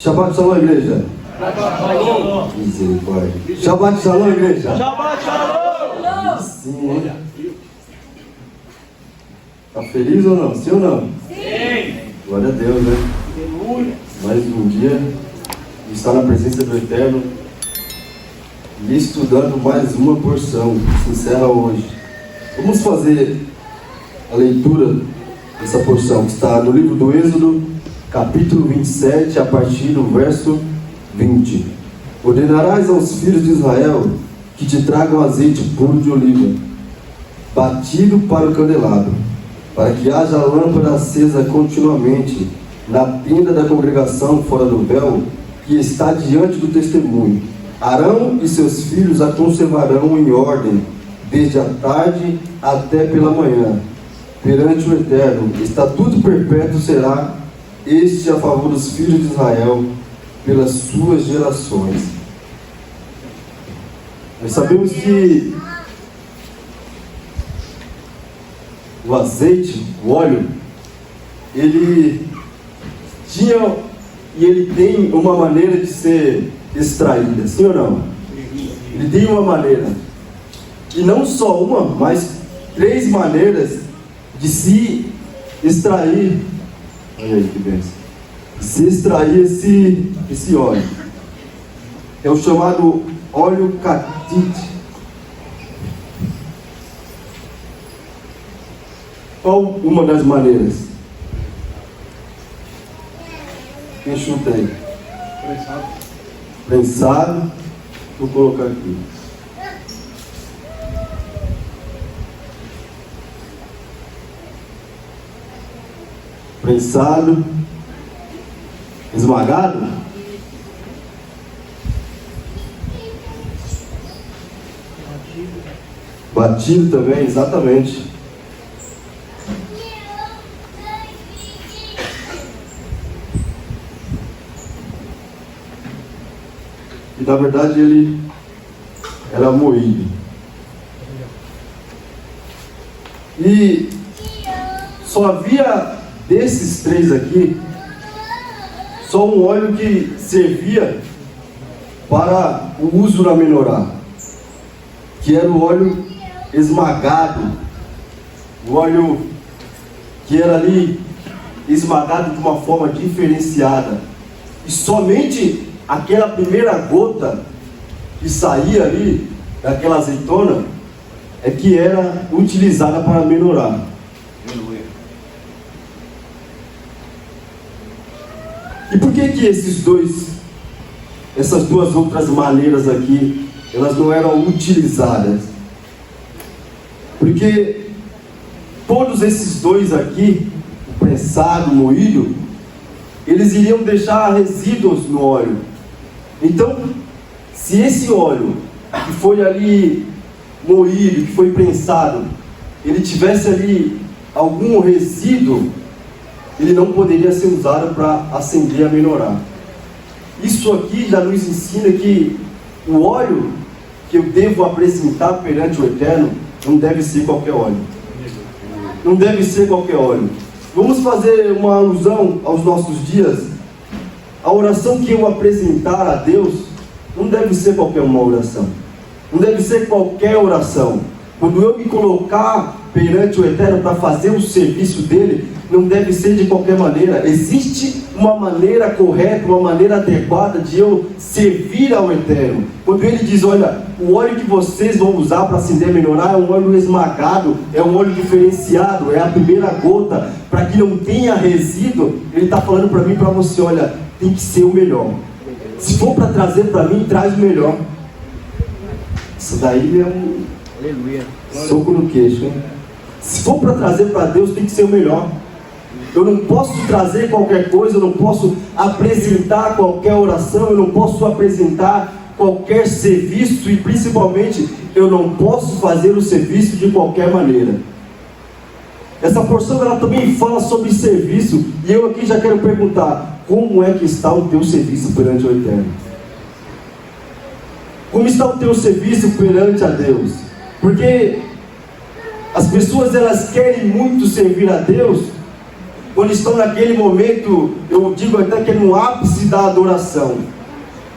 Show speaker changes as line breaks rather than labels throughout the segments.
Shabbat Shalom, igreja. Misericórdia. Shabbat Shalom, igreja.
Shabbat Shalom.
Sim, hein? Tá feliz ou não? Sim ou não?
Sim.
Glória a Deus, né? Mais um dia de estar na presença do Eterno e estudando mais uma porção que se encerra hoje. Vamos fazer a leitura dessa porção que está no livro do Êxodo, capítulo 27, a partir do verso 20. Ordenarás aos filhos de Israel que te tragam azeite puro de oliva, batido para o candelabro, para que haja lâmpada acesa continuamente na tenda da congregação fora do véu, que está diante do testemunho. Arão e seus filhos a conservarão em ordem, desde a tarde até pela manhã, perante o Eterno. Estatuto perpétuo será este a favor dos filhos de Israel, pelas suas gerações. Nós sabemos que o azeite, o óleo, ele tinha e ele tem uma maneira de ser extraída, sim ou não? Ele tem uma maneira, e não só uma, mas 3 maneiras de se extrair. Olha aí que bênção. Se extrair esse óleo. É o chamado óleo catite. Qual uma das maneiras? Quem chuta aí? Prensado. Vou colocar aqui. Prensado, esmagado, batido também, exatamente. E na verdade ele era moído. E só havia desses 3 aqui, só um óleo que servia para o uso na menorá, que era o óleo esmagado, o óleo que era ali esmagado de uma forma diferenciada, e somente aquela primeira gota que saía ali daquela azeitona é que era utilizada para a menorá. E por que essas duas outras maneiras aqui, elas não eram utilizadas? Porque todos esses 2 aqui, o prensado, o moído, eles iriam deixar resíduos no óleo. Então, se esse óleo que foi ali moído, que foi prensado, ele tivesse ali algum resíduo, ele não poderia ser usado para acender a menorá. Isso aqui já nos ensina que o óleo que eu devo apresentar perante o Eterno não deve ser qualquer óleo. Não deve ser qualquer óleo. Vamos fazer uma alusão aos nossos dias. A oração que eu apresentar a Deus não deve ser qualquer uma oração. Não deve ser qualquer oração. Quando eu me colocar perante o Eterno para fazer o serviço dele, não deve ser de qualquer maneira. Existe uma maneira correta, uma maneira adequada de eu servir ao Eterno. Quando ele diz, olha, o óleo que vocês vão usar para acender a menorá é um óleo esmagado, é um óleo diferenciado, é a primeira gota, para que não tenha resíduo, ele está falando para mim e para você, olha, tem que ser o melhor. Se for para trazer para mim, traz o melhor. Isso daí é um soco no queixo, hein? Se for para trazer para Deus, tem que ser o melhor. Eu não posso trazer qualquer coisa, eu não posso apresentar qualquer oração, eu não posso apresentar qualquer serviço, e principalmente eu não posso fazer o serviço de qualquer maneira. Essa porção ela também fala sobre serviço, e eu aqui já quero perguntar: como é que está o teu serviço perante o Eterno? Como está o teu serviço perante a Deus? Porque as pessoas elas querem muito servir a Deus, quando estão naquele momento, eu digo até que é no ápice da adoração,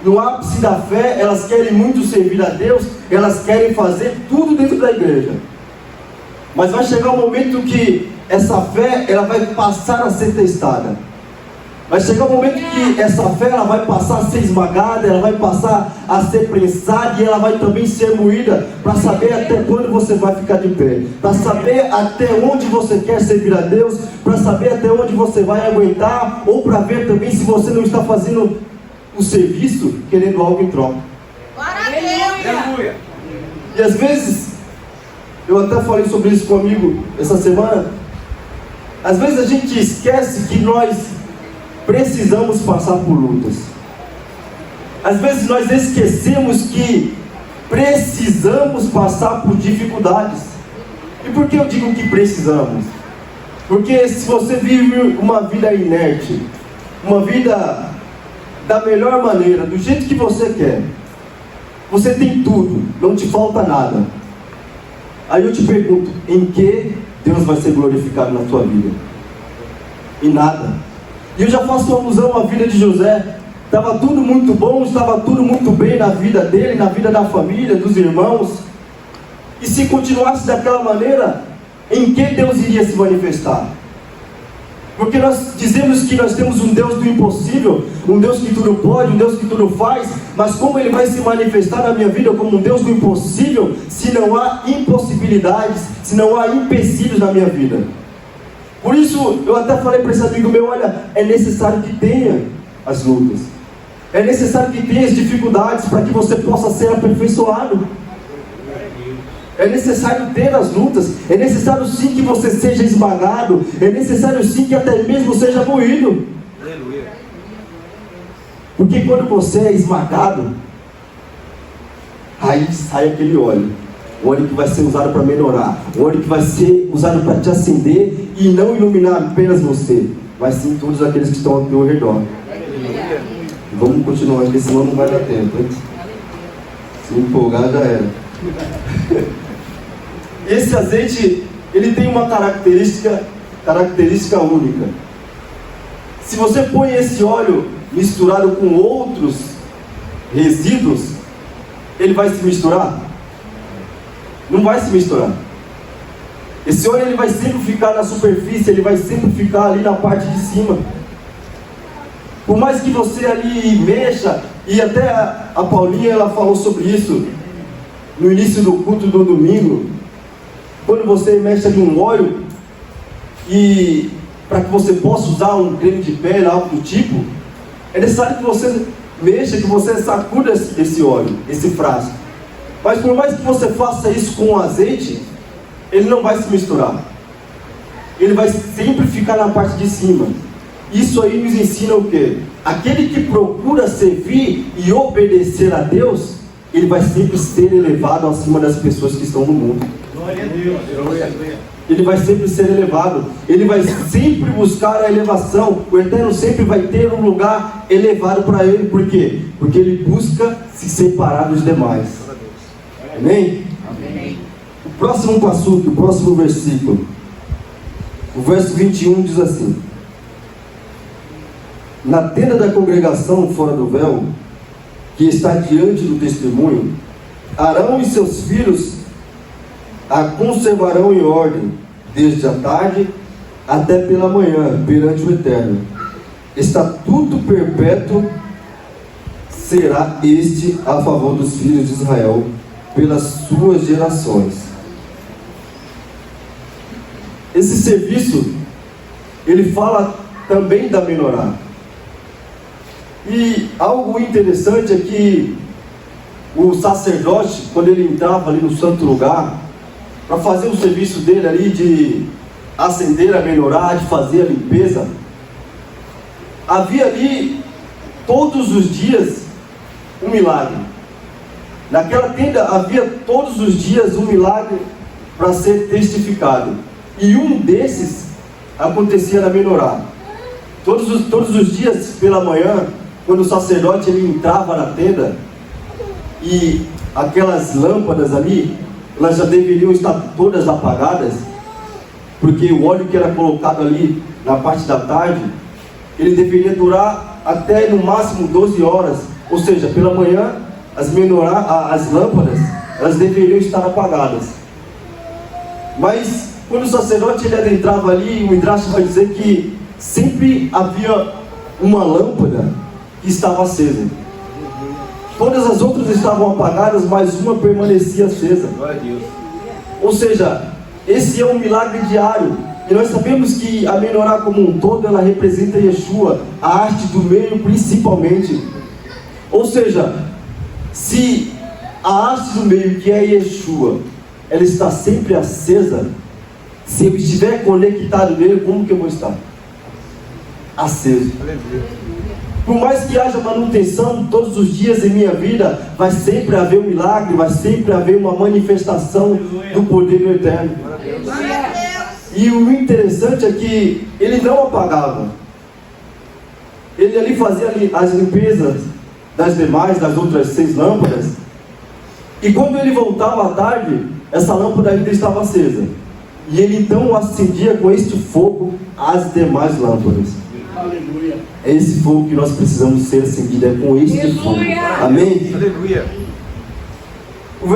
no ápice da fé, elas querem muito servir a Deus, elas querem fazer tudo dentro da igreja. Mas vai chegar um momento que essa fé, ela vai passar a ser testada. Vai chegar um momento que essa fé, ela vai passar a ser esmagada, ela vai passar a ser prensada e ela vai também ser moída, para saber até quando você vai ficar de pé, para saber até onde você quer servir a Deus, para saber até onde você vai aguentar, ou para ver também se você não está fazendo o serviço querendo algo em troca.
Aleluia.
E às vezes, eu até falei sobre isso com um amigo essa semana, às vezes a gente esquece que nós precisamos passar por lutas. Às vezes nós esquecemos que precisamos passar por dificuldades. E por que eu digo que precisamos? Porque se você vive uma vida inerte, uma vida da melhor maneira, do jeito que você quer, você tem tudo, não te falta nada. Aí eu te pergunto, em que Deus vai ser glorificado na tua vida? Em nada. E eu já faço alusão à vida de José. Estava tudo muito bom, estava tudo muito bem na vida dele, na vida da família, dos irmãos. E se continuasse daquela maneira, em que Deus iria se manifestar? Porque nós dizemos que nós temos um Deus do impossível, um Deus que tudo pode, um Deus que tudo faz, mas como Ele vai se manifestar na minha vida como um Deus do impossível, se não há impossibilidades, se não há empecilhos na minha vida? Por isso, eu até falei para esse amigo meu, olha, é necessário que tenha as lutas, é necessário que tenha as dificuldades, para que você possa ser aperfeiçoado. É necessário ter as lutas, é necessário sim que você seja esmagado, é necessário sim que até mesmo seja moído.
Aleluia.
Porque quando você é esmagado, aí sai aquele óleo, o óleo que vai ser usado para melhorar, o óleo que vai ser usado para te acender e não iluminar apenas você, mas sim todos aqueles que estão aqui ao redor. Vamos continuar, porque senão não vai dar tempo, hein? Se empolgar já era. Esse azeite, ele tem uma característica única. Se você põe esse óleo misturado com outros resíduos, ele vai se misturar? Não vai se misturar. Esse óleo, ele vai sempre ficar na superfície, ele vai sempre ficar ali na parte de cima. Por mais que você ali mexa, e até a Paulinha, ela falou sobre isso no início do culto do domingo, quando você mexe ali um óleo, e para que você possa usar um creme de pele, algo do tipo, é necessário que você mexa, que você sacuda esse óleo, esse frasco. Mas por mais que você faça isso com azeite, ele não vai se misturar, ele vai sempre ficar na parte de cima. Isso aí nos ensina o quê? Aquele que procura servir e obedecer a Deus, ele vai sempre ser elevado acima das pessoas que estão no mundo.
Glória a Deus.
Ele vai sempre ser elevado, ele vai sempre buscar a elevação. O Eterno sempre vai ter um lugar elevado para ele. Por quê? Porque ele busca se separar dos demais. Amém?
Amém.
O próximo passo, o próximo versículo, o verso 21 diz assim: na tenda da congregação fora do véu, que está diante do testemunho, Arão e seus filhos a conservarão em ordem, desde a tarde até pela manhã, perante o Eterno. Estatuto perpétuo será este a favor dos filhos de Israel, pelas suas gerações. Esse serviço, ele fala também da menorá. E algo interessante é que o sacerdote, quando ele entrava ali no santo lugar, para fazer o serviço dele ali de acender a menorá, de fazer a limpeza, havia ali todos os dias um milagre. Naquela tenda havia todos os dias um milagre para ser testificado, e um desses acontecia na menorá. Todos os dias pela manhã, quando o sacerdote ele entrava na tenda, e aquelas lâmpadas ali, elas já deveriam estar todas apagadas, porque o óleo que era colocado ali na parte da tarde, ele deveria durar até no máximo 12 horas. Ou seja, pela manhã, as lâmpadas, elas deveriam estar apagadas. Mas quando o sacerdote ele adentrava ali, o Midrash vai dizer que sempre havia uma lâmpada que estava acesa. Todas as outras estavam apagadas, mas uma permanecia acesa.
Glória a Deus.
Ou seja, esse é um milagre diário. E nós sabemos que a menorá como um todo, ela representa Yeshua, a arte do meio principalmente. Ou seja, se a arte do meio, que é Yeshua, ela está sempre acesa, se eu estiver conectado nele, como que eu vou estar? Aceso. Por mais que haja manutenção todos os dias em minha vida, vai sempre haver um milagre, vai sempre haver uma manifestação do poder do Eterno. E o interessante é que ele não apagava. Ele ali fazia as limpezas das outras 6 lâmpadas. E quando ele voltava à tarde, essa lâmpada ainda estava acesa. E ele então acendia com este fogo as demais lâmpadas.
Aleluia.
É esse fogo que nós precisamos ser acendido, é com este fogo. Amém?
Aleluia.
O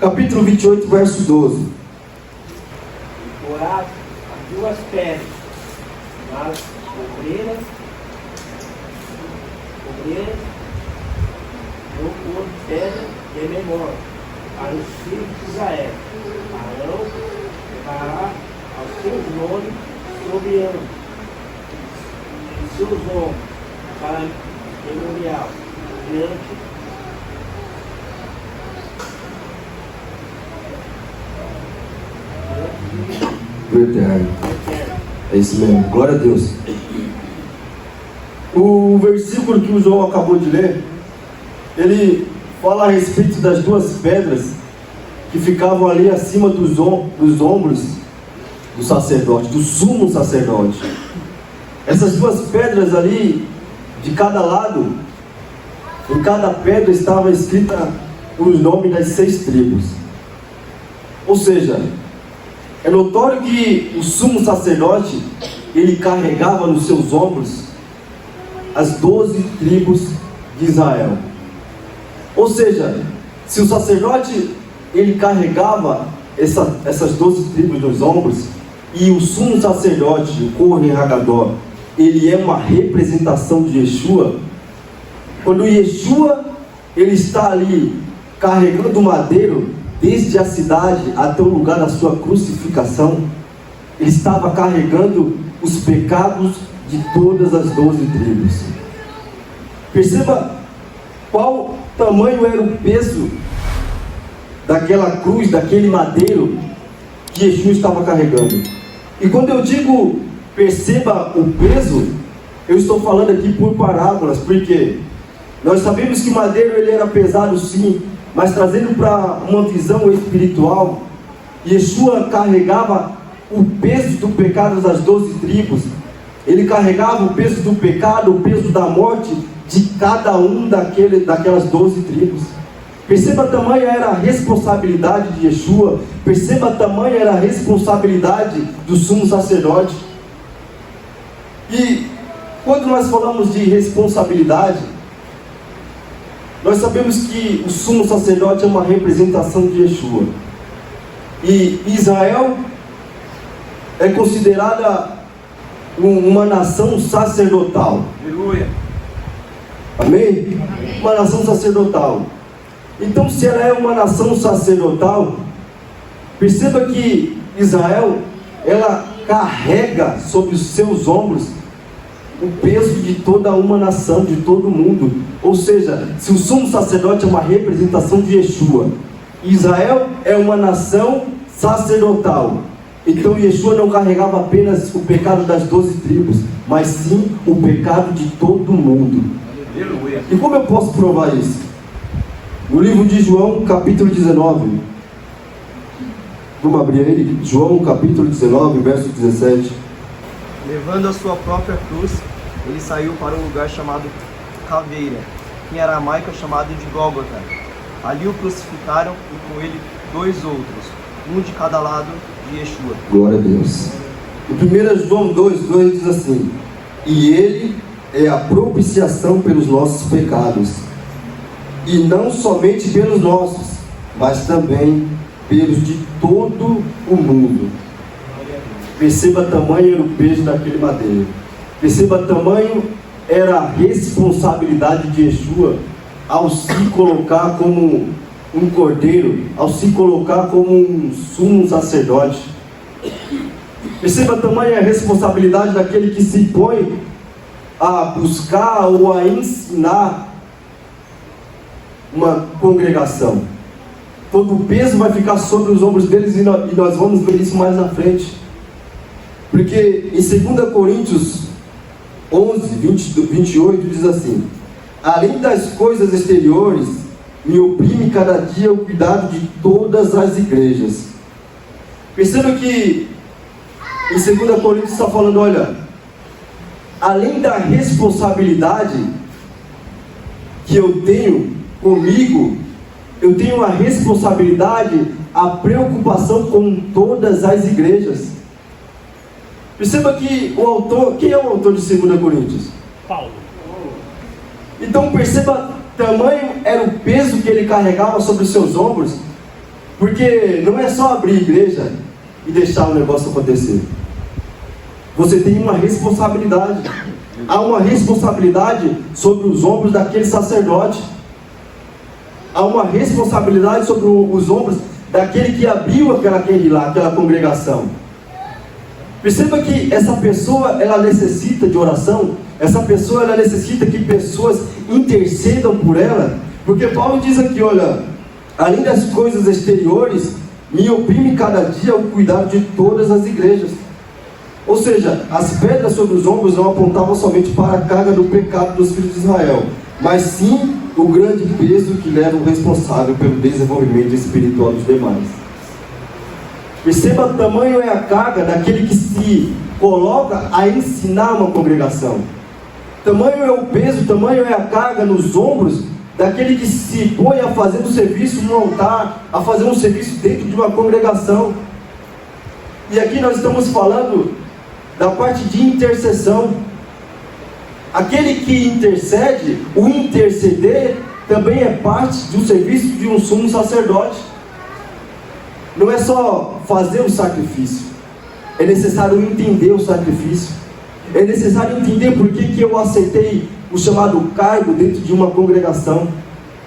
capítulo 28, verso 12.
Porás as 2 pedras, as obreiras, no corpo de pedra de memória, para os filhos de Israel. Arão levará aos seus nomes sobre ambos, em seus ombros, para memorial, diante
Do Eterno. É isso mesmo, glória a Deus. O versículo que o João acabou de ler, ele fala a respeito das 2 pedras que ficavam ali acima dos ombros do sacerdote, do sumo sacerdote. Essas 2 pedras ali, de cada lado, em cada pedra estava escrita os nomes das 6 tribos. Ou seja, é notório que o sumo sacerdote, ele carregava nos seus ombros as 12 tribos de Israel. Ou seja, se o sacerdote ele carregava essas 12 tribos nos ombros, e o sumo sacerdote, o Kohen Hagadol, ele é uma representação de Yeshua. Quando Yeshua ele está ali carregando o madeiro desde a cidade até o lugar da sua crucificação, ele estava carregando os pecados de todas as 12 tribos. Perceba qual tamanho era o peso daquela cruz, daquele madeiro que Yeshua estava carregando. E quando eu digo perceba o peso, eu estou falando aqui por parábolas, porque nós sabemos que o madeiro ele era pesado sim, mas trazendo para uma visão espiritual, Yeshua carregava o peso do pecado das 12 tribos. Ele carregava o peso do pecado, o peso da morte de cada um daquelas 12 tribos. Perceba a tamanha era a responsabilidade de Yeshua. Perceba a tamanha era a responsabilidade do sumo sacerdote. E quando nós falamos de responsabilidade, nós sabemos que o sumo sacerdote é uma representação de Yeshua. E Israel é considerada uma nação sacerdotal.
Aleluia.
Amém? Uma nação sacerdotal. Então, se ela é uma nação sacerdotal, perceba que Israel, ela carrega sobre os seus ombros o peso de toda uma nação, de todo mundo. Ou seja, se o sumo sacerdote é uma representação de Yeshua, Israel é uma nação sacerdotal. Então Yeshua não carregava apenas o pecado das 12 tribos, mas sim o pecado de todo mundo.
Aleluia.
E como eu posso provar isso? No livro de João, capítulo 19. Vamos abrir aí, João capítulo 19, verso 17.
Levando a sua própria cruz, ele saiu para um lugar chamado Caveira, em aramaico chamado de Gólgota. Ali o crucificaram e com ele 2 outros, um de cada lado de Yeshua.
Glória a Deus. Em 1 João 2,2 diz assim: e Ele é a propiciação pelos nossos pecados, e não somente pelos nossos, mas também pelos de todo o mundo. Perceba tamanho era o peso daquele madeiro. Perceba tamanho era a responsabilidade de Yeshua ao se colocar como um cordeiro, ao se colocar como um sumo sacerdote. Perceba tamanho a responsabilidade daquele que se põe a buscar ou a ensinar uma congregação. Todo o peso vai ficar sobre os ombros deles, e nós vamos ver isso mais na frente. Porque em 2 Coríntios 11, 28 diz assim: além das coisas exteriores, me oprime cada dia o cuidado de todas as igrejas. Perceba que em 2 Coríntios está falando, olha, além da responsabilidade que eu tenho comigo, eu tenho a responsabilidade, a preocupação com todas as igrejas. Perceba que o autor, quem é o autor de 2 Coríntios?
Paulo.
Então perceba, tamanho era o peso que ele carregava sobre os seus ombros, porque não é só abrir igreja e deixar o negócio acontecer. Você tem uma responsabilidade. Há uma responsabilidade sobre os ombros daquele sacerdote. Há uma responsabilidade sobre os ombros daquele que abriu aquela congregação. Perceba que essa pessoa, ela necessita de oração. Essa pessoa, ela necessita que pessoas intercedam por ela. Porque Paulo diz aqui, olha, além das coisas exteriores, me oprime cada dia o cuidado de todas as igrejas. Ou seja, as pedras sobre os ombros não apontavam somente para a carga do pecado dos filhos de Israel, mas sim o grande peso que leva o responsável pelo desenvolvimento espiritual dos demais. Perceba, o tamanho é a carga daquele que se coloca a ensinar uma congregação. Tamanho é o peso, tamanho é a carga nos ombros daquele que se põe a fazer um serviço no altar, a fazer um serviço dentro de uma congregação. E aqui nós estamos falando da parte de intercessão. Aquele que intercede, o interceder, também é parte do serviço de um sumo sacerdote. Não é só fazer o sacrifício, é necessário entender o sacrifício, é necessário entender por que eu aceitei o chamado cargo dentro de uma congregação.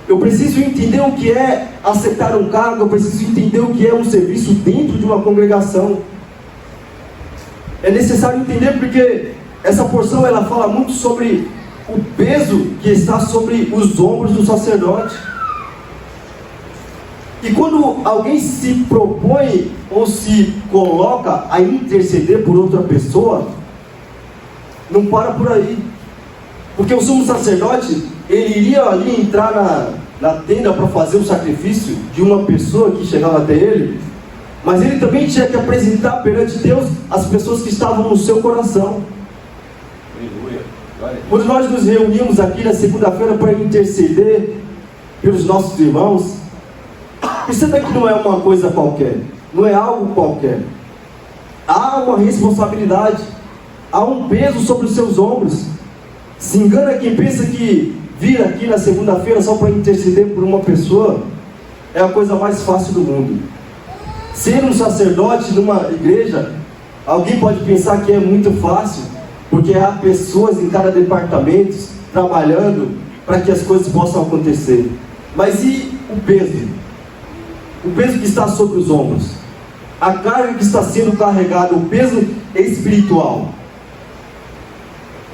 Eu preciso entender o que é aceitar um cargo, eu preciso entender o que é um serviço dentro de uma congregação. É necessário entender porque essa porção ela fala muito sobre o peso que está sobre os ombros do sacerdote. E quando alguém se propõe ou se coloca a interceder por outra pessoa, não para por aí. Porque o sumo sacerdote, ele iria ali entrar na tenda para fazer o sacrifício de uma pessoa que chegava até ele, mas ele também tinha que apresentar perante Deus as pessoas que estavam no seu coração. Quando nós nos reunimos aqui na segunda-feira para interceder pelos nossos irmãos, perceba que não é uma coisa qualquer, não é algo qualquer. Há uma responsabilidade, há um peso sobre os seus ombros. Se engana quem pensa que vir aqui na segunda-feira só para interceder por uma pessoa é a coisa mais fácil do mundo. Ser um sacerdote numa igreja, alguém pode pensar que é muito fácil, porque há pessoas em cada departamento trabalhando para que as coisas possam acontecer. Mas e o peso? O peso que está sobre os ombros, a carga que está sendo carregada, o peso espiritual.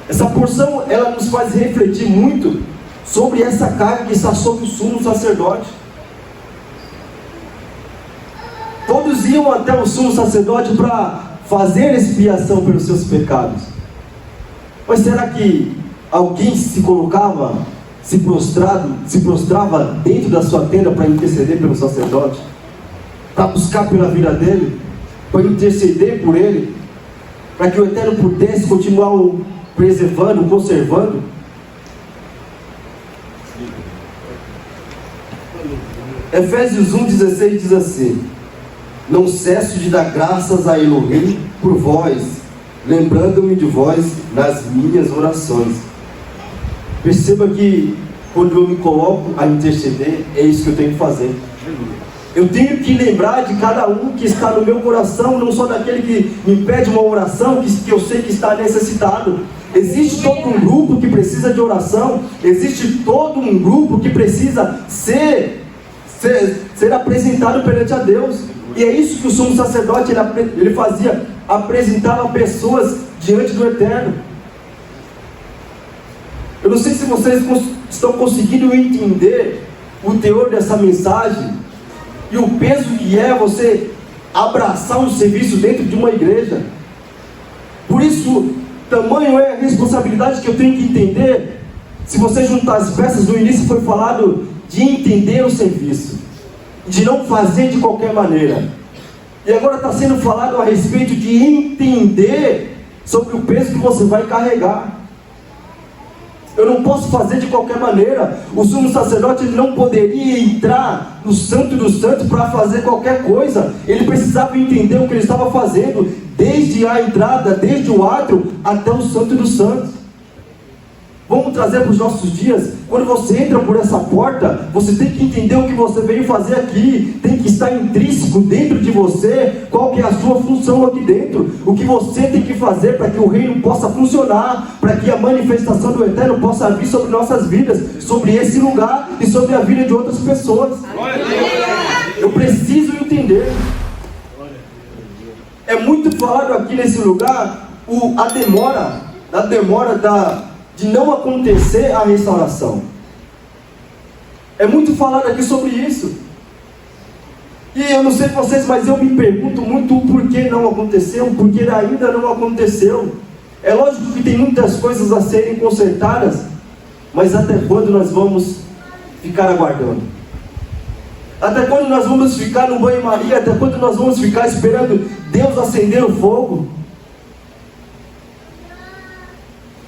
Essa porção, ela nos faz refletir muito sobre essa carga que está sobre o sumo sacerdote. Todos iam até o sumo sacerdote para fazer expiação pelos seus pecados. Mas será que alguém se colocava, se prostrava dentro da sua tenda para interceder pelo sacerdote? Para buscar pela vida dele? Para interceder por ele? Para que o Eterno pudesse continuar o preservando, conservando? Efésios 1,16 diz assim: não cesso de dar graças a Elohim por vós, lembrando-me de vós nas minhas orações. Perceba que quando eu me coloco a interceder, é isso que eu tenho que fazer. Eu tenho que lembrar de cada um que está no meu coração, não só daquele que me pede uma oração, que eu sei que está necessitado. Existe todo um grupo que precisa de oração, existe todo um grupo que precisa ser apresentado perante a Deus. E é isso que o sumo sacerdote ele fazia, apresentava pessoas diante do Eterno. Eu não sei se vocês estão conseguindo entender o teor dessa mensagem e o peso que é você abraçar um serviço dentro de uma igreja. Por isso, tamanho é a responsabilidade que eu tenho que entender. Se você juntar as peças, no início foi falado de entender o serviço, de não fazer de qualquer maneira. E agora está sendo falado a respeito de entender sobre o peso que você vai carregar. Eu não posso fazer de qualquer maneira. O sumo sacerdote ele não poderia entrar no Santo dos Santos para fazer qualquer coisa. Ele precisava entender o que ele estava fazendo, desde a entrada, desde o átrio até o Santo dos Santos. Vamos trazer para os nossos dias. Quando você entra por essa porta, você tem que entender o que você veio fazer aqui. Tem que estar intrínseco dentro de você qual que é a sua função aqui dentro. O que você tem que fazer para que o reino possa funcionar, para que a manifestação do Eterno possa vir sobre nossas vidas, sobre esse lugar e sobre a vida de outras pessoas. Eu preciso entender. É muito falado aqui nesse lugar a demora de não acontecer a restauração. É muito falado aqui sobre isso. E eu não sei vocês, mas eu me pergunto muito o porquê não aconteceu, o porquê ainda não aconteceu. É lógico que tem muitas coisas a serem consertadas, mas até quando nós vamos ficar aguardando? Até quando nós vamos ficar no banho-maria? Até quando nós vamos ficar esperando Deus acender o fogo?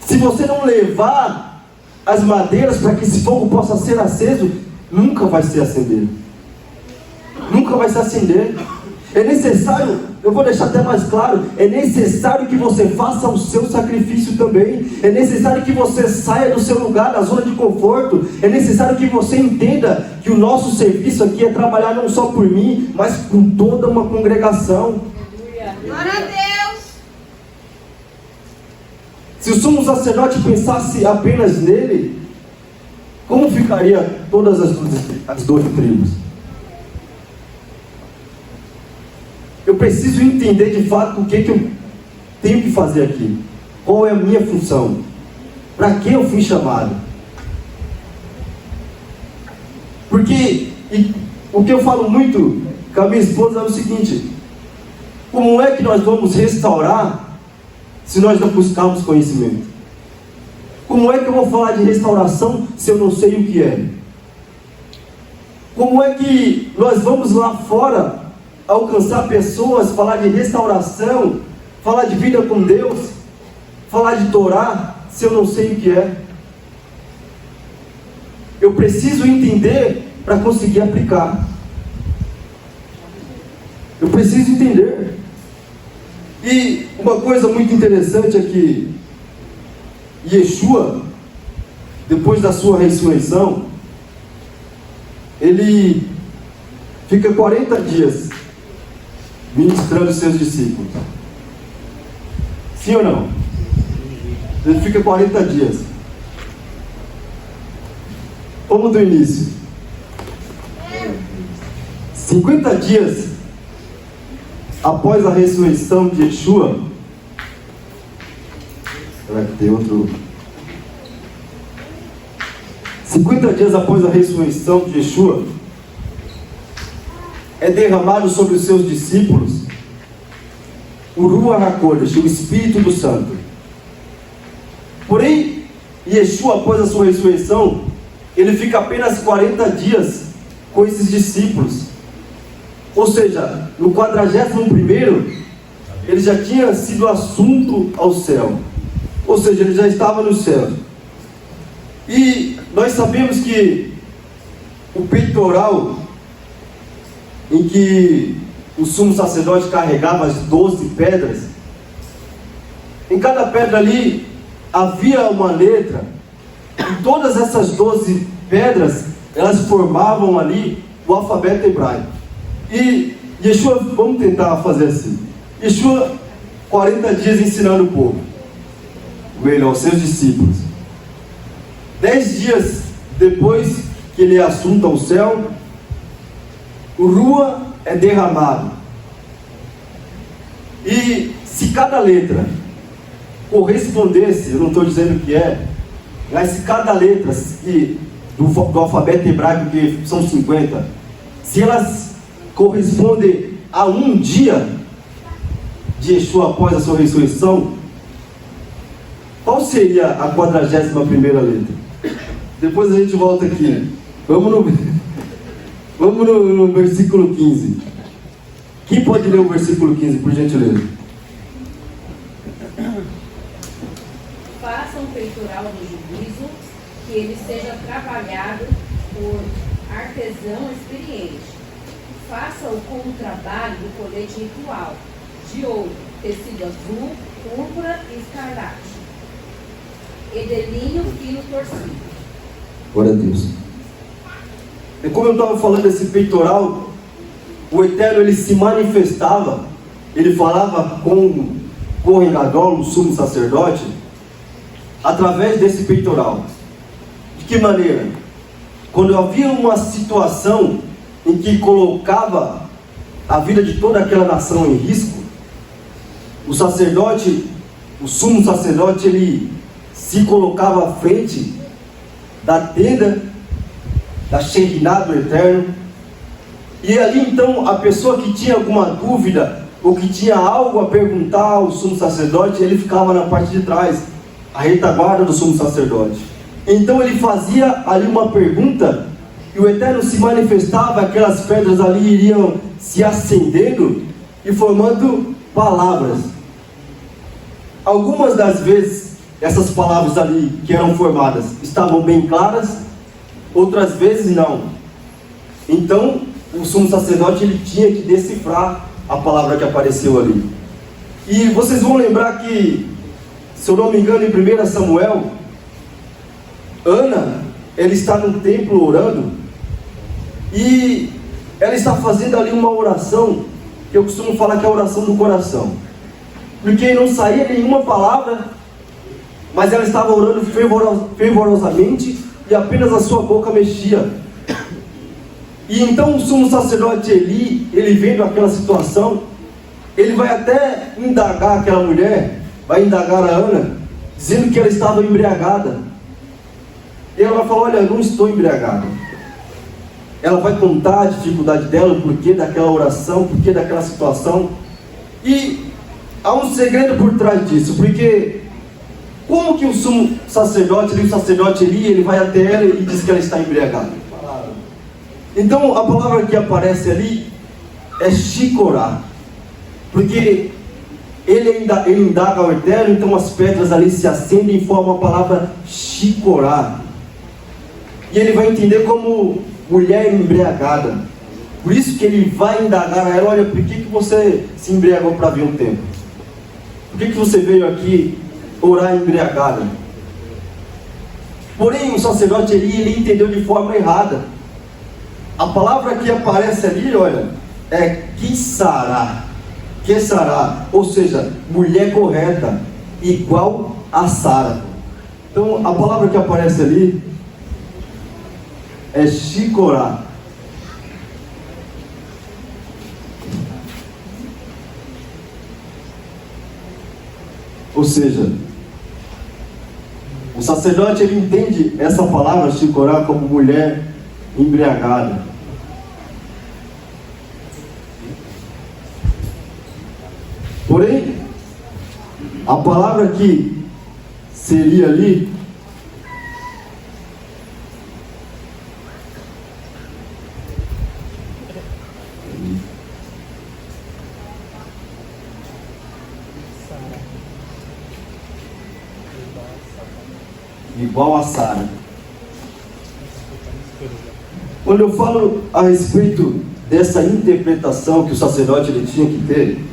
Se você não levar as madeiras para que esse fogo possa ser aceso, nunca vai se acender. Nunca vai se acender. É necessário, eu vou deixar até mais claro, é necessário que você faça o seu sacrifício também. É necessário que você saia do seu lugar, da zona de conforto. É necessário que você entenda que o nosso serviço aqui é trabalhar não só por mim, mas por toda uma congregação.
Glória a Deus!
Se o sumo sacerdote pensasse apenas nele, como ficaria todas as 12 tribos? Eu preciso entender de fato o que eu tenho que fazer aqui. Qual é a minha função? Para que eu fui chamado? Porque o que eu falo muito com a minha esposa é o seguinte: como é que nós vamos restaurar se nós não buscarmos conhecimento? Como é que eu vou falar de restauração se eu não sei o que é? Como é que nós vamos lá fora alcançar pessoas, falar de restauração, falar de vida com Deus, falar de Torá, se eu não sei o que é? Eu preciso entender para conseguir aplicar. Eu preciso entender. E uma coisa muito interessante é que Yeshua, depois da sua ressurreição, ele fica 40 dias ministrando os seus discípulos. Sim ou não? Ele fica 40 dias. Vamos do início. 50 dias após a ressurreição de Yeshua. Será que tem outro? 50 dias após a ressurreição de Yeshua, é derramado sobre os seus discípulos o Ruach HaKodesh, o Espírito do Santo. Porém, Yeshua, após a sua ressurreição, ele fica apenas 40 dias com esses discípulos. Ou seja, no 41º, ele já tinha sido assunto ao céu. Ou seja, ele já estava no céu. E nós sabemos que o peitoral em que o sumo sacerdote carregava as 12 pedras, Em cada pedra ali havia uma letra. E todas essas 12 pedras, elas formavam ali o alfabeto hebraico. E Yeshua, vamos tentar fazer assim. Yeshua, 40 dias ensinando o povo, ele aos seus discípulos. 10 dias depois que ele é assunto ao céu, o Rua é derramado. E se cada letra correspondesse, eu não estou dizendo que é, mas se cada letra do alfabeto hebraico, que são 50, se elas correspondem a um dia de Yeshua após a sua ressurreição, qual seria a 41ª letra? Depois a gente volta aqui. Vamos no versículo 15. Quem pode ler o versículo 15, por gentileza?
Faça um peitoral do juízo, que ele seja trabalhado por artesão experiente. Faça-o com o trabalho do colete ritual, de ouro, tecido azul, púrpura e escarlate, e de linho fino torcido.
Glória a Deus. E como eu estava falando desse peitoral, o Eterno, ele se manifestava, ele falava com o Kohen Gadol, o sumo sacerdote, através desse peitoral. De que maneira? Quando havia uma situação em que colocava a vida de toda aquela nação em risco, o sacerdote, o sumo sacerdote, ele se colocava à frente da tenda da Shekinah do Eterno, e ali então a pessoa que tinha alguma dúvida ou que tinha algo a perguntar ao sumo sacerdote, ele ficava na parte de trás, a retaguarda do sumo sacerdote. Então ele fazia ali uma pergunta e o Eterno se manifestava, aquelas pedras ali iriam se acendendo e formando palavras. Algumas das vezes essas palavras ali que eram formadas estavam bem claras, outras vezes não. Então o sumo sacerdote, ele tinha que decifrar a palavra que apareceu ali. E vocês vão lembrar que, se eu não me engano, em 1 Samuel, Ana, ela está no templo orando, e ela está fazendo ali uma oração, que eu costumo falar que é a oração do coração, porque não saía nenhuma palavra, mas ela estava orando fervorosamente, e apenas a sua boca mexia. E então o sumo sacerdote Eli, ele vendo aquela situação, ele vai até indagar aquela mulher, vai indagar a Ana, dizendo que ela estava embriagada. E ela vai falar: olha, eu não estou embriagada. Ela vai contar a dificuldade dela, o porquê daquela oração, o porquê daquela situação. E há um segredo por trás disso, porque como que o sumo sacerdote, o sacerdote Eli, ele vai até ela e diz que ela está embriagada? Então a palavra que aparece ali é shikorá, porque ele indaga ao Eterno, então as pedras ali se acendem e formam a palavra shikorá, e ele vai entender como mulher embriagada. Por isso que ele vai indagar a ela: olha, por que você se embriagou para vir um tempo? Por que você veio aqui orar embriagada? Porém o sacerdote Eli, ele entendeu de forma errada. A palavra que aparece ali, olha, é Kisará, ou seja, mulher correta, igual a Sara. Então a palavra que aparece ali é Shikorá. Ou seja, o sacerdote, ele entende essa palavra Shikorá como mulher embriagada. Porém, a palavra que seria ali igual a Sara. Quando eu falo a respeito dessa interpretação que o sacerdote ele tinha que ter,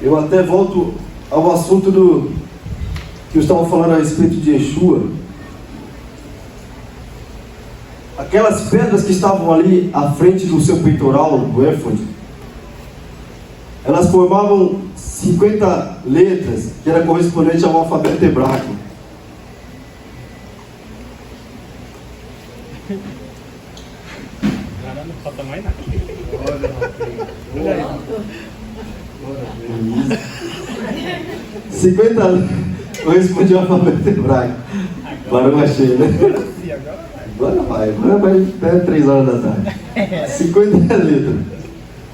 eu até volto ao assunto que eu estava falando a respeito de Yeshua, aquelas pedras que estavam ali à frente do seu peitoral, do éfode, elas formavam 50 letras, que era correspondente ao alfabeto hebraico.
Não falta mais nada.
50 corresponde ao alfabeto hebraico. Agora eu achei, né? Agora vai até 3 horas da tarde. 50 letras.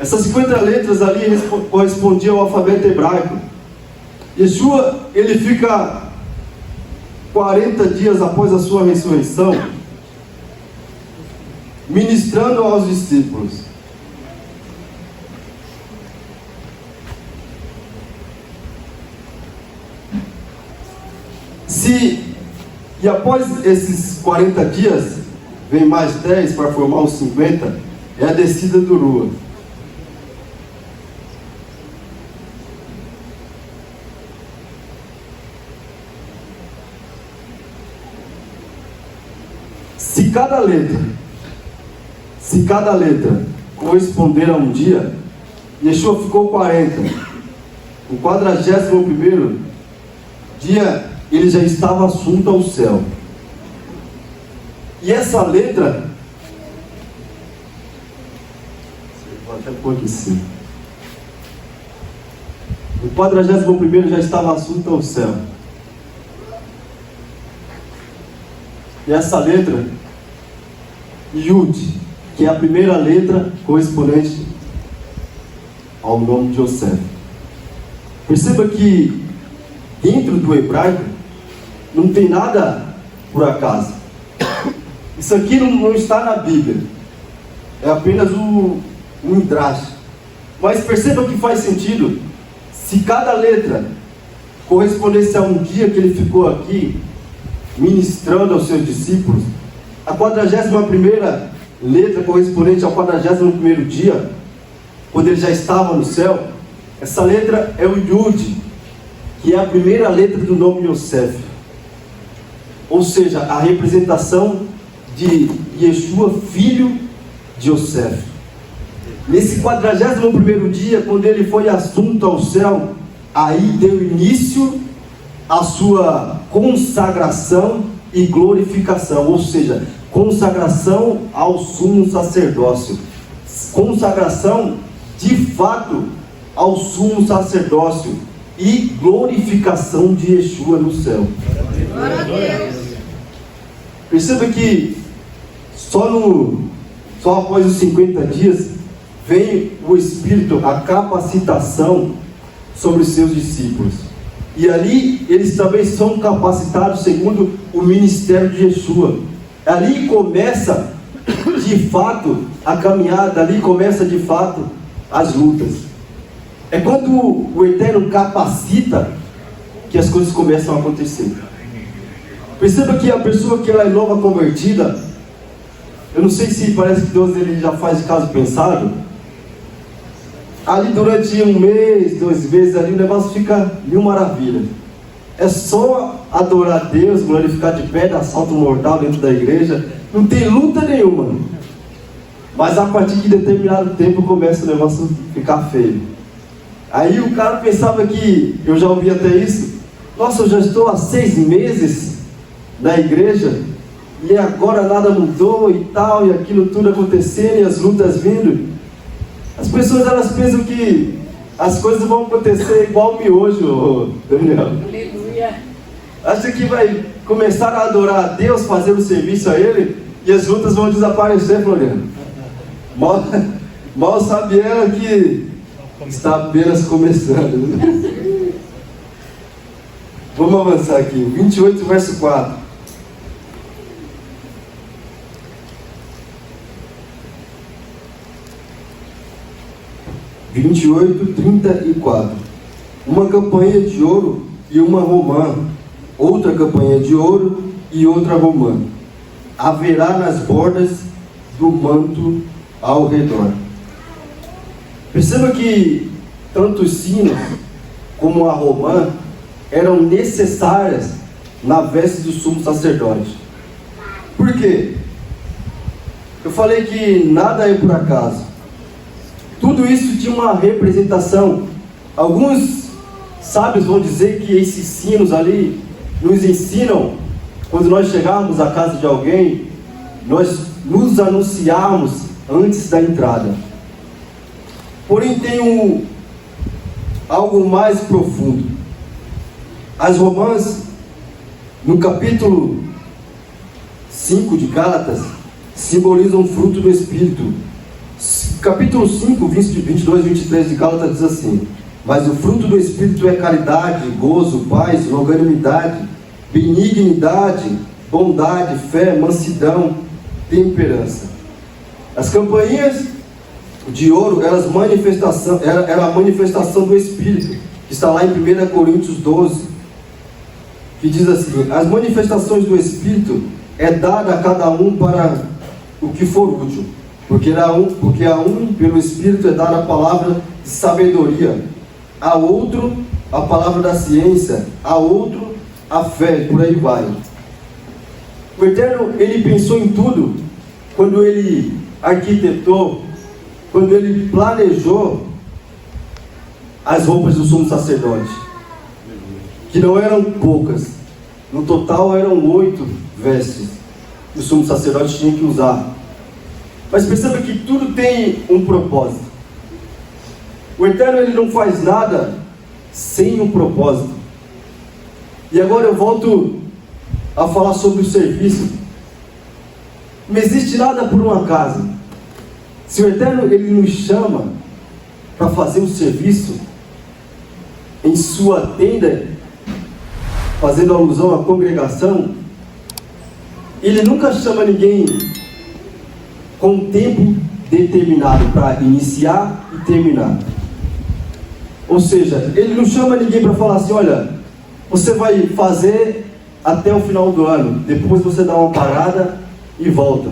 Essas 50 letras ali correspondiam ao alfabeto hebraico. Yeshua, ele fica 40 dias após a sua ressurreição, ministrando aos discípulos. E após esses 40 dias, vem mais 10 para formar os 50, é a descida do Rua. Se cada letra corresponder a um dia, Yeshua ficou 40. O 41º dia, ele já estava assunto ao céu. E essa letra, vou até pôr aqui sim. O 41º já estava assunto ao céu. E essa letra, Yud, que é a primeira letra correspondente ao nome de Yosef. Perceba que dentro do hebraico não tem nada por acaso. Isso aqui não está na Bíblia. É apenas um midrash. Mas perceba que faz sentido. Se cada letra correspondesse a um dia que ele ficou aqui ministrando aos seus discípulos, a 41ª letra correspondente ao 41º dia, quando ele já estava no céu, essa letra é o Yud, que é a primeira letra do nome Yosef. Ou seja, a representação de Yeshua, filho de Yosef. Nesse 41º dia, quando ele foi assunto ao céu, aí deu início à sua consagração e glorificação, ou seja, consagração ao sumo sacerdócio, consagração de fato ao sumo sacerdócio e glorificação de Yeshua no céu.
Glória a Deus.
Perceba que só após os 50 dias vem o Espírito, a capacitação sobre os seus discípulos. E ali eles também são capacitados segundo o ministério de Yeshua. Ali começa de fato a caminhada, ali começa de fato as lutas. É quando o Eterno capacita que as coisas começam a acontecer. Perceba que a pessoa que ela é nova convertida, eu não sei se parece que Deus ele já faz de caso pensado. Ali durante 1 mês, 2 meses, ali o negócio fica mil maravilhas. É só adorar a Deus, glorificar de pé, dar salto mortal dentro da igreja. Não tem luta nenhuma. Mas a partir de determinado tempo começa o negócio a ficar feio. Aí o cara pensava que, eu já ouvi até isso, nossa, eu já estou há 6 meses na igreja e agora nada mudou e tal, e aquilo tudo acontecendo e as lutas vindo. As pessoas elas pensam que as coisas vão acontecer igual miojo, Daniel.
Aleluia.
Acha que vai começar a adorar a Deus, fazer o serviço a Ele, e as lutas vão desaparecer, Floriano. Mal sabe ela que está apenas começando. Vamos avançar aqui, 28, verso 4. (28, 34). Uma campanha de ouro e uma romã, outra campanha de ouro e outra romã haverá nas bordas do manto ao redor. Perceba que tanto os sinos como a romã, eram necessárias na veste do sumo sacerdote. Por quê? Eu falei que nada é por acaso. Tudo isso tinha uma representação. Alguns sábios vão dizer que esses sinos ali nos ensinam, quando nós chegarmos à casa de alguém, nós nos anunciarmos antes da entrada. Porém, tem algo mais profundo. As romãs, no capítulo 5 de Gálatas, simbolizam o fruto do Espírito. Capítulo 5, 22 e 23 de Gálatas diz assim: mas o fruto do Espírito é caridade, gozo, paz, longanimidade, benignidade, bondade, fé, mansidão, temperança. As campainhas de ouro, era a manifestação do Espírito, que está lá em 1 Coríntios 12, que diz assim: as manifestações do Espírito é dada a cada um para o que for útil, porque a um pelo Espírito é dada a palavra de sabedoria, a outro a palavra da ciência, a outro a fé, e por aí vai. O Eterno, ele pensou em tudo quando ele arquitetou, quando ele planejou as roupas do sumo sacerdote, que não eram poucas. No total eram 8 vestes que o sumo sacerdote tinha que usar. Mas perceba que tudo tem um propósito. O Eterno, ele não faz nada sem um propósito. E agora eu volto a falar sobre o serviço. Não existe nada por um acaso. Se o Eterno, ele nos chama para fazer um serviço em sua tenda, fazendo alusão à congregação, ele nunca chama ninguém com um tempo determinado para iniciar e terminar. Ou seja, ele não chama ninguém para falar assim: olha, você vai fazer até o final do ano, depois você dá uma parada e volta.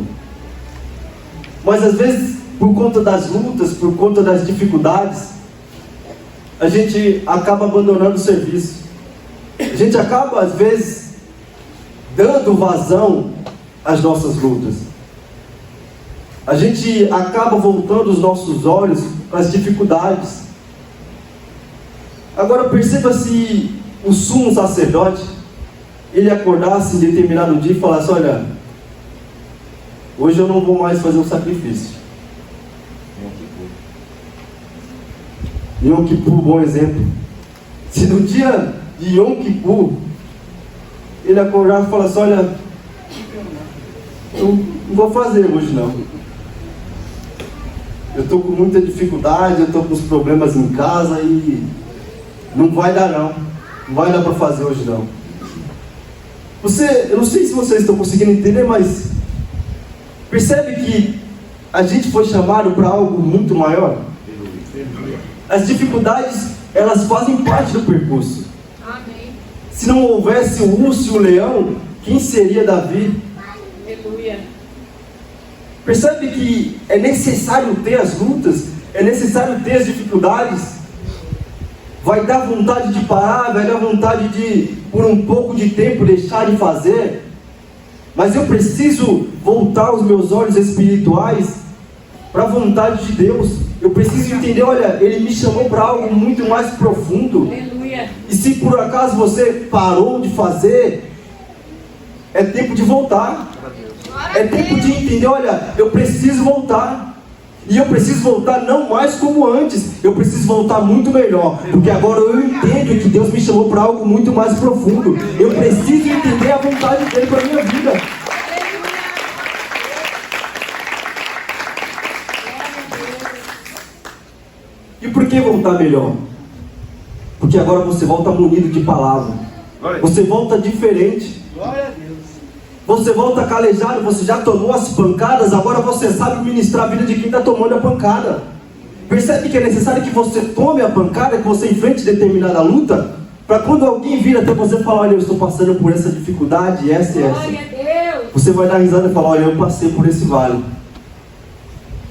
Mas às vezes, por conta das lutas, por conta das dificuldades, a gente acaba abandonando o serviço. A gente acaba, às vezes, dando vazão às nossas lutas. A gente acaba voltando os nossos olhos para as dificuldades. Agora perceba, se o sumo sacerdote, ele acordasse em determinado dia e falasse: olha, hoje eu não vou mais fazer um sacrifício. Yom Kippur, bom exemplo. Se no dia de Yom Kippur ele acordasse e falasse: olha, eu não vou fazer hoje não. Eu estou com muita dificuldade, eu estou com os problemas em casa e não vai dar não. Não vai dar para fazer hoje não. Eu não sei se vocês estão conseguindo entender, mas percebe que a gente foi chamado para algo muito maior. As dificuldades, elas fazem parte do percurso.
Amém.
Se não houvesse o urso e o leão, quem seria Davi?
Aleluia.
Percebe que é necessário ter as lutas, é necessário ter as dificuldades. Vai dar vontade de parar, vai dar vontade de, por um pouco de tempo, deixar de fazer. Mas eu preciso voltar os meus olhos espirituais para a vontade de Deus. Eu preciso entender: olha, Ele me chamou para algo muito mais profundo.
Aleluia.
E se por acaso você parou de fazer, é tempo de voltar. É tempo de entender: olha, eu preciso voltar. E eu preciso voltar não mais como antes. Eu preciso voltar muito melhor. Porque agora eu entendo que Deus me chamou para algo muito mais profundo. Eu preciso entender a vontade dEle para a minha vida. E por que voltar melhor? Porque agora você volta munido de palavra. Você volta diferente.
Glória a Deus.
Você volta calejado, você já tomou as pancadas, agora você sabe ministrar a vida de quem está tomando a pancada. Percebe que é necessário que você tome a pancada, que você enfrente determinada luta, para quando alguém vir até você falar: olha, eu estou passando por essa dificuldade, essa e essa.
Glória a Deus.
Você vai dar risada e falar: olha, eu passei por esse vale.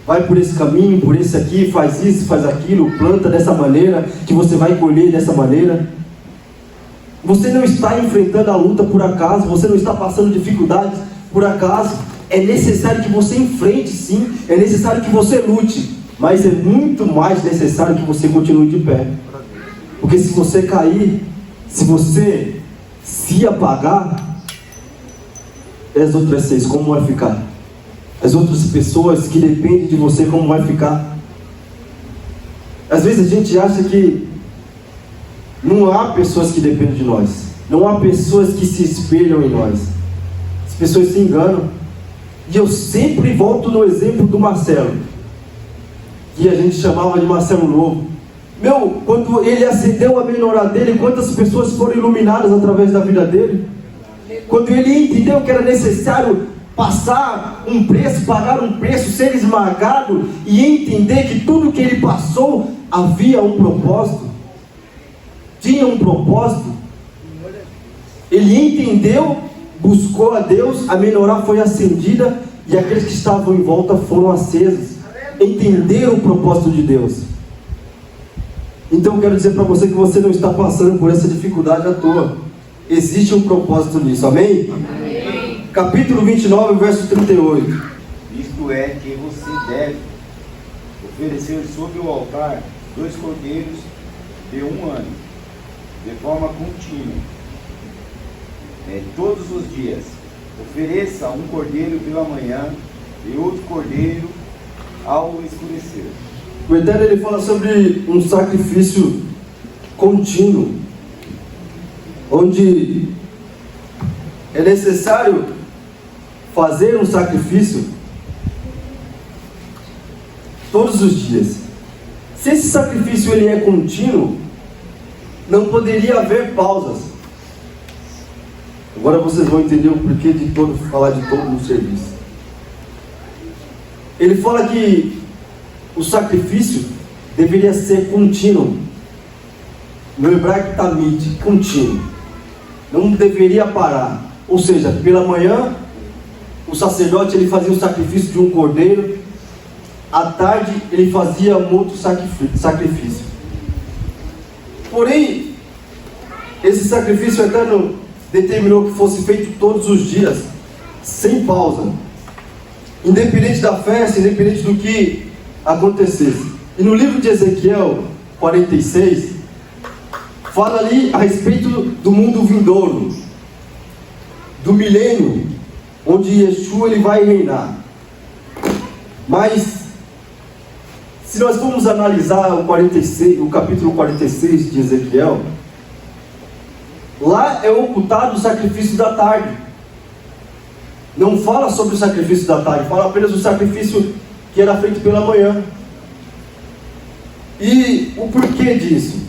vai por esse caminho, por esse aqui, faz isso, faz aquilo, planta dessa maneira, que você vai colher dessa maneira. Você não está enfrentando a luta por acaso, você não está passando dificuldades por acaso. É necessário que você enfrente, sim, é necessário que você lute, mas é muito mais necessário que você continue de pé. Porque se você cair, se você se apagar, as outras 6, como vai ficar? As outras pessoas que dependem de você, como vai ficar? Às vezes a gente acha que não há pessoas que dependem de nós, não há pessoas que se espelham em nós. As pessoas se enganam. E eu sempre volto no exemplo do Marcelo, que a gente chamava de Marcelo Novo. Quando ele acendeu a menorá dele, quantas pessoas foram iluminadas através da vida dele? Quando ele entendeu que era necessário pagar um preço, ser esmagado e entender que tudo que ele passou havia um propósito, tinha um propósito, ele entendeu, buscou a Deus, a menorá foi acendida e aqueles que estavam em volta foram acesos, entenderam o propósito de Deus. Então eu quero dizer para você que você não está passando por essa dificuldade à toa. Existe um propósito nisso, amém?
Amém.
Capítulo 29, verso 38.
Isto é que você deve oferecer sobre o altar 2 cordeiros de 1 ano, de forma contínua, todos os dias. Ofereça um cordeiro pela manhã e outro cordeiro ao escurecer.
O Eterno ele fala sobre um sacrifício contínuo, onde é necessário fazer um sacrifício todos os dias. Se esse sacrifício ele é contínuo, não poderia haver pausas. Agora vocês vão entender o porquê de falar de todo o serviço. Ele fala que o sacrifício deveria ser contínuo. No hebraico tamid, contínuo. Não deveria parar. Ou seja, pela manhã, o sacerdote ele fazia o sacrifício de um cordeiro. À tarde, ele fazia um outro sacrifício. Porém, esse sacrifício eterno determinou que fosse feito todos os dias, sem pausa. Independente da festa, independente do que acontecesse. E no livro de Ezequiel 46, fala ali a respeito do mundo vindouro, do milênio, onde Yeshua ele vai reinar. Mas, se nós formos analisar o capítulo 46 de Ezequiel, lá é ocultado o sacrifício da tarde. Não fala sobre o sacrifício da tarde, fala apenas do sacrifício que era feito pela manhã. E o porquê disso?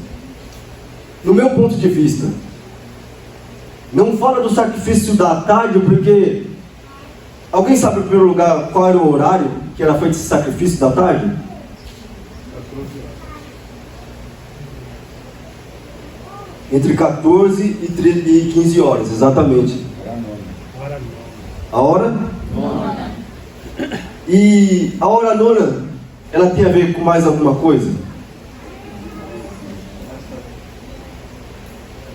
No meu ponto de vista, não fala do sacrifício da tarde, porque alguém sabe em primeiro lugar qual era o horário que era feito esse sacrifício da tarde? Entre 14 e 15 horas, exatamente. A hora? Nona. E a hora nona, ela tem a ver com mais alguma coisa?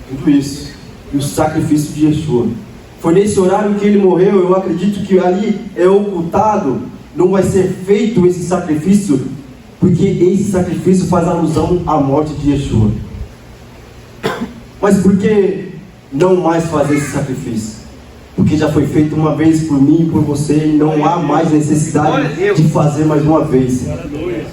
Tudo isso. E o sacrifício de Yeshua. Foi nesse horário que ele morreu. Eu acredito que ali é ocultado. Não vai ser feito esse sacrifício, porque esse sacrifício faz alusão à morte de Yeshua. Mas por que não mais fazer esse sacrifício? Porque já foi feito uma vez por mim e por você, e não há mais necessidade de fazer mais uma vez.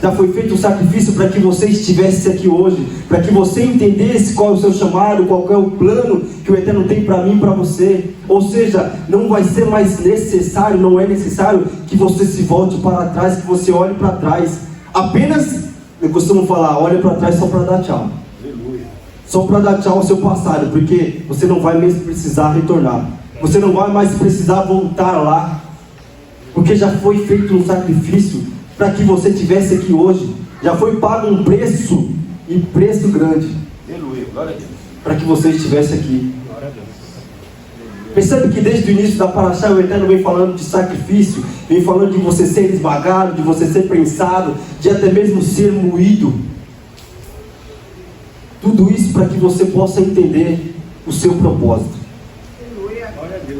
Já foi feito um sacrifício para que você estivesse aqui hoje, para que você entendesse qual é o seu chamado, qual é o plano que o Eterno tem para mim e para você. Ou seja, não vai ser mais necessário, não é necessário que você se volte para trás, que você olhe para trás. Apenas, eu costumo falar, olha para trás só para dar tchau. Só para dar tchau ao seu passado, porque você não vai mesmo precisar retornar. Você não vai mais precisar voltar lá, porque já foi feito um sacrifício para que você estivesse aqui hoje. Já foi pago um preço, e preço grande,
Aleluia, glória a Deus,
para que você estivesse aqui.
glória a Deus.
Percebe que desde o início da Paraxá o Eterno vem falando de sacrifício, vem falando de você ser esmagado, de você ser prensado, de até mesmo ser moído. Tudo isso para que você possa entender o seu propósito.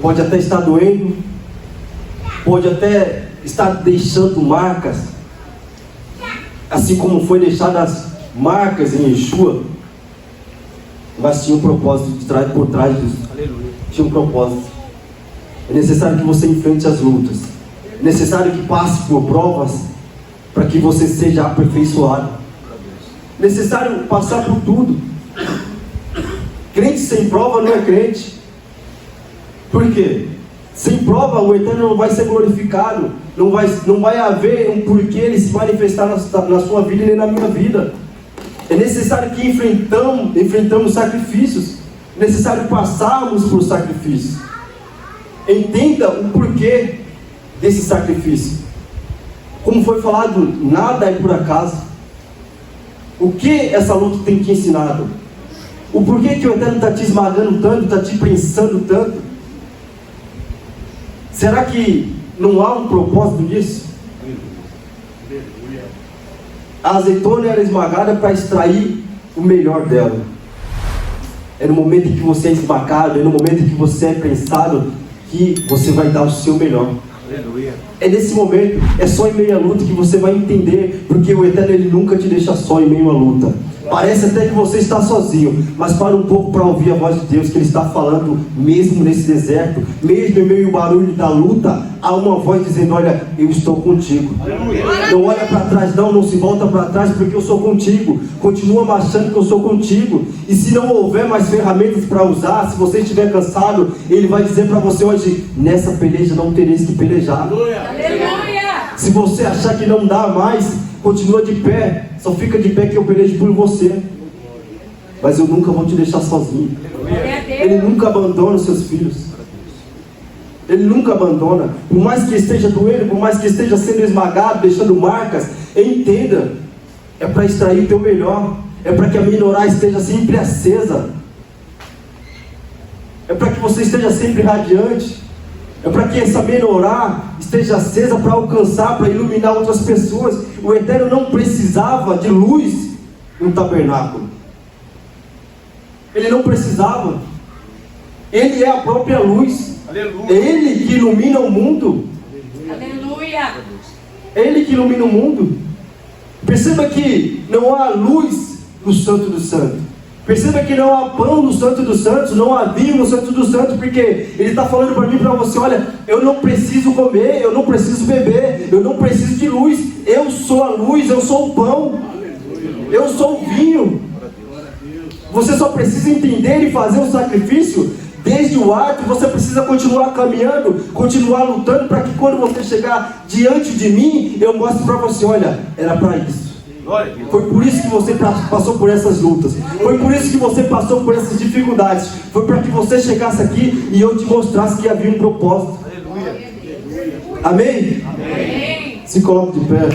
Pode até estar doendo, pode até estar deixando marcas, assim como foi deixadas marcas em Yeshua, mas tinha um propósito por trás disso.
Aleluia.
Tinha um propósito. É necessário que você enfrente as lutas. É necessário que passe por provas para que você seja aperfeiçoado. É necessário passar por tudo. Crente sem prova não é crente. Por quê? Sem prova o Eterno não vai ser glorificado. Não vai haver um porquê ele se manifestar na sua vida e nem na minha vida. É necessário que enfrentamos sacrifícios. É necessário passarmos por sacrifícios. Entenda o porquê desse sacrifício. Como foi falado, nada é por acaso. O que essa luta tem te ensinado? O porquê que o Eterno está te esmagando tanto, está te prensando tanto? Será que não há um propósito nisso? A azeitona era esmagada para extrair o melhor dela. É no momento em que você é esmagado, é no momento em que você é prensado, que você vai dar o seu melhor.
Aleluia.
É nesse momento, é só em meio à luta que você vai entender, porque o Eterno ele nunca te deixa só em meio à luta. Parece até que você está sozinho, mas para um pouco para ouvir a voz de Deus, que Ele está falando mesmo nesse deserto, mesmo em meio ao barulho da luta, há uma voz dizendo: olha, eu estou contigo. Não olha para trás, não se volta para trás, porque eu sou contigo. Continua marchando que eu sou contigo. E se não houver mais ferramentas para usar, se você estiver cansado, Ele vai dizer para você hoje: nessa peleja não tereis que pelejar.
Aleluia!
Se você achar que não dá mais, continua de pé. Só fica de pé que eu pelejo por você. Mas eu nunca vou te deixar sozinho. Ele nunca abandona os seus filhos. Ele nunca abandona. Por mais que esteja doendo, por mais que esteja sendo esmagado, deixando marcas, entenda, é para extrair o teu melhor. É para que a menorá esteja sempre acesa. É para que você esteja sempre radiante. É para que essa menorá esteja acesa para alcançar, para iluminar outras pessoas. O Eterno não precisava de luz no tabernáculo. Ele não precisava. Ele é a própria luz.
Aleluia.
É Ele que ilumina o mundo.
Aleluia!
É Ele que ilumina o mundo. Perceba que não há luz no Santo dos Santos. Perceba que não há pão no Santo dos Santos, não há vinho no Santo dos Santos, porque Ele está falando para mim e para você: olha, eu não preciso comer, eu não preciso beber, eu não preciso de luz, eu sou a luz, eu sou o pão, eu sou o vinho. Você só precisa entender e fazer o sacrifício desde o ato. Você precisa continuar caminhando, continuar lutando, para que quando você chegar diante de mim, eu mostre para você: olha, era para isso. Foi por isso que você passou por essas lutas. Foi por isso que você passou por essas dificuldades. Foi para que você chegasse aqui e eu te mostrasse que havia um propósito.
Aleluia.
Amém?
Amém!
Se coloque de pé.